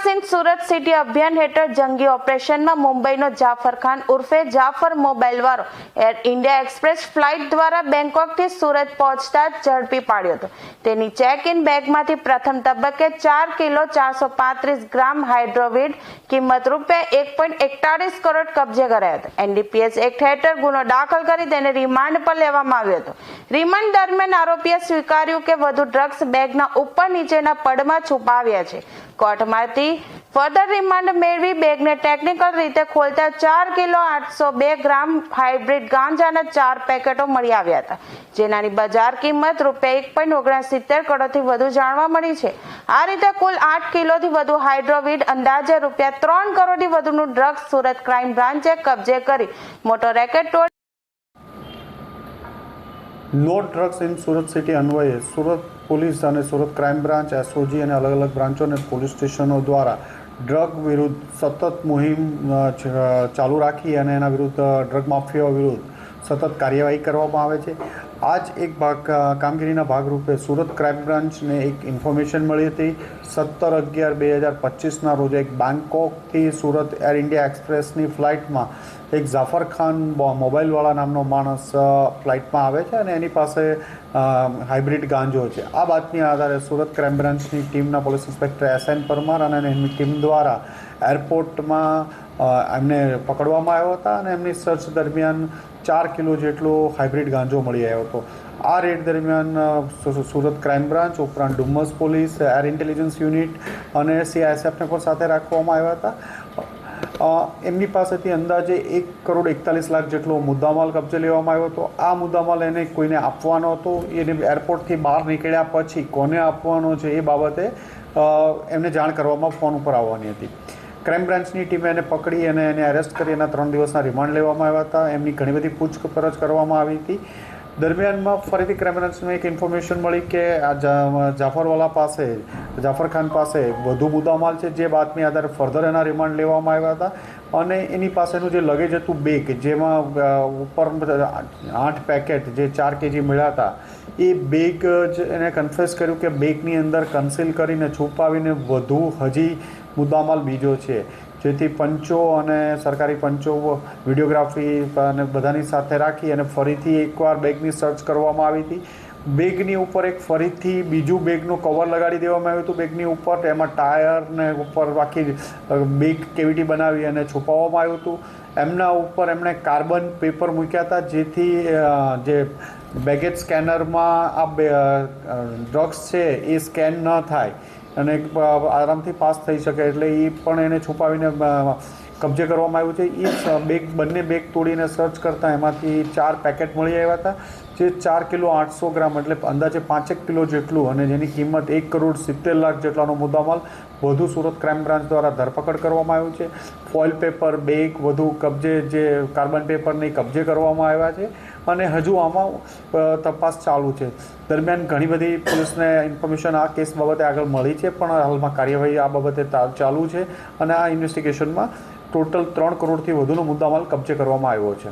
Drugs in Surat city અભિયાન હેઠળ જંગી ઓપરેશનમાં મુંબઈનો જાફર ખાન ઉર્ફે જાફર મોબાઈલવાળો એર ઇન્ડિયા એક્સપ્રેસ ફ્લાઇટ દ્વારા બેંકોકથી સુરત પહોંચતા જ ઝડપી પાડ્યો હતો। તેની ચેક ઇન બેગમાંથી પ્રથમ તબક્કે 4 કિલો 435 ગ્રામ હાઇડ્રોવીડ કિંમત રૂપિયા 1.41 કરોડ કબજે કરાયો હતો। એનડીપીએસ એક્ટ હેઠળ ગુનો દાખલ કરી તેને રિમાન્ડ પર લેવામાં આવ્યો હતો। રિમાન્ડ દરમિયાન આરોપીએ સ્વીકાર્યું કે વધુ ડ્રગ્સ બેગના ઉપર નીચેના પડમાં છુપાવ્યા છે। કોર્ટમાંથી ફર્ધર રિમાન્ડ મેળવી બેગને ટેકનિકલ રીતે ખોલતા 4 કિલો 802 ગ્રામ હાઇબ્રિડ ગાંજાના 4 પેકેટો મળી આવ્યા હતા, જેનાની બજાર કિંમત રૂપિયા 1.69 કરોડથી વધુ જાણવા મળી છે। આ રીતે કુલ 8 કિલોથી વધુ હાઇડ્રોવીડ અંદાજે રૂપિયા 3 કરોડથી વધુનું ડ્રગ્સ સુરત ક્રાઇમ બ્રાન્ચે કબજે કરી મોટો રેકેટ તોડી no drugs in Surat city અન્વયે સુરત પોલીસ અને સુરત ક્રાઇમ બ્રાન્ચ, એસઓજી અને અલગ અલગ બ્રાન્ચો અને પોલીસ સ્ટેશનો દ્વારા ડ્રગ વિરુદ્ધ સતત મુહિમ ચાલુ રાખી અને એના વિરુદ્ધ ડ્રગ માફિયાઓ વિરુદ્ધ સતત કાર્યવાહી કરવામાં આવે છે। આ જ એક કામગીરીના ભાગરૂપે સુરત ક્રાઇમ બ્રાન્ચને એક ઇન્ફોર્મેશન મળી હતી। 17/11/2025ના રોજ એક બેંકોકથી સુરત એર ઇન્ડિયા એક્સપ્રેસની ફ્લાઇટમાં એક જાફર ખાન મોબાઈલવાળા નામનો માણસ ફ્લાઇટમાં આવે છે અને એની પાસે હાઇબ્રિડ ગાંજો છે। આ બાતમીના આધારે સુરત ક્રાઇમ બ્રાન્ચની ટીમના પોલીસ ઇન્સ્પેક્ટર SN પરમાર અને એમની ટીમ દ્વારા એરપોર્ટમાં એમને પકડવામાં આવ્યા હતા અને એમની સર્ચ દરમિયાન 4 કિલો જેટલો હાઇબ્રિડ ગાંજો મળી આવ્યો હતો। આ રેડ દરમિયાન સુરત ક્રાઇમ બ્રાન્ચ ઉપરાંત Dumas police, air intelligence unit અને CISFને પણ સાથે રાખવામાં આવ્યા હતા। એમની પાસેથી અંદાજે 1 કરોડ 41 લાખ જેટલો મુદ્દામાલ કબજે લેવામાં આવ્યો હતો। આ મુદ્દામાલ એને કોઈને આપવાનો હતો, એને એરપોર્ટથી બહાર નીકળ્યા પછી કોને આપવાનો છે એ બાબતે એમને જાણ કરવામાં ફોન ઉપર આવવાની હતી। ક્રાઇમ બ્રાન્ચની ટીમે એને પકડી અને એને એરેસ્ટ કરી એના 3 દિવસના રિમાન્ડ લેવામાં આવ્યા હતા। એમની ઘણી બધી પૂછપરછ કરવામાં આવી હતી। દરમિયાનમાં ફરીથી ક્રાઇમ બ્રાન્ચને એક ઇન્ફોર્મેશન મળી કે આ જાફર ખાન પાસે વધુ મુદ્દામાલ છે, જે બાતમી આધારે ફર્ધર એના રિમાન્ડ લેવામાં આવ્યા હતા અને એની પાસેનું જે લગેજ હતું બેગ, જેમાં ઉપર 8 પેકેટ જે 4 kg મળ્યા હતા, એ બેગ જ એને કન્ફેસ કર્યું કે બેગની અંદર કન્સીલ કરીને છુપાવીને વધુ હજી મુદ્દામાલ બીજો છે, જેથી પંચો અને સરકારી પંચો વિડીયોગ્રાફી અને બધાની સાથે રાખી અને ફરીથી એકવાર બેગની સર્ચ કરવામાં આવી હતી। બેગની ઉપર એક ફરીથી બીજું બેગનું કવર લગાડી દેવામાં આવ્યું હતું બેગની ઉપર, એમાં ટાયરને ઉપર આખી બેગ કેવિટી બનાવી અને છુપાવવામાં આવ્યું હતું। એમના ઉપર એમણે કાર્બન પેપર મૂક્યા હતા, જેથી જે બેગેજ સ્કેનરમાં આ ડ્રગ્સ છે એ સ્કેન ન થાય અને આરામથી પાસ થઈ શકે, એટલે એ પણ એને છુપાવીને કબજે કરવામાં આવ્યું છે। એ બંને બેગ તોડીને સર્ચ કરતાં એમાંથી 4 પેકેટ મળી આવ્યા હતા, જે 4 કિલો 800 ગ્રામ એટલે અંદાજે 5 કિલો જેટલું અને જેની કિંમત 1 કરોડ 70 લાખ જેટલાનો મુદ્દામાલ વધુ સુરત ક્રાઇમ બ્રાન્ચ દ્વારા ધરપકડ કરવામાં આવ્યું છે। ફોઇલ પેપર, બેગ વધુ કબજે, જે કાર્બન પેપરની કબજે કરવામાં આવ્યા છે અને હજુ આમાં તપાસ ચાલુ છે। દરમિયાન ઘણી બધી પોલીસને ઇન્ફોર્મેશન આ કેસ બાબતે આગળ મળી છે, પણ હાલમાં કાર્યવાહી આ બાબતે ચાલુ છે અને આ ઇન્વેસ્ટિગેશનમાં ટોટલ 3 કરોડથી વધુનો મુદ્દામાલ કબજે કરવામાં આવ્યો છે।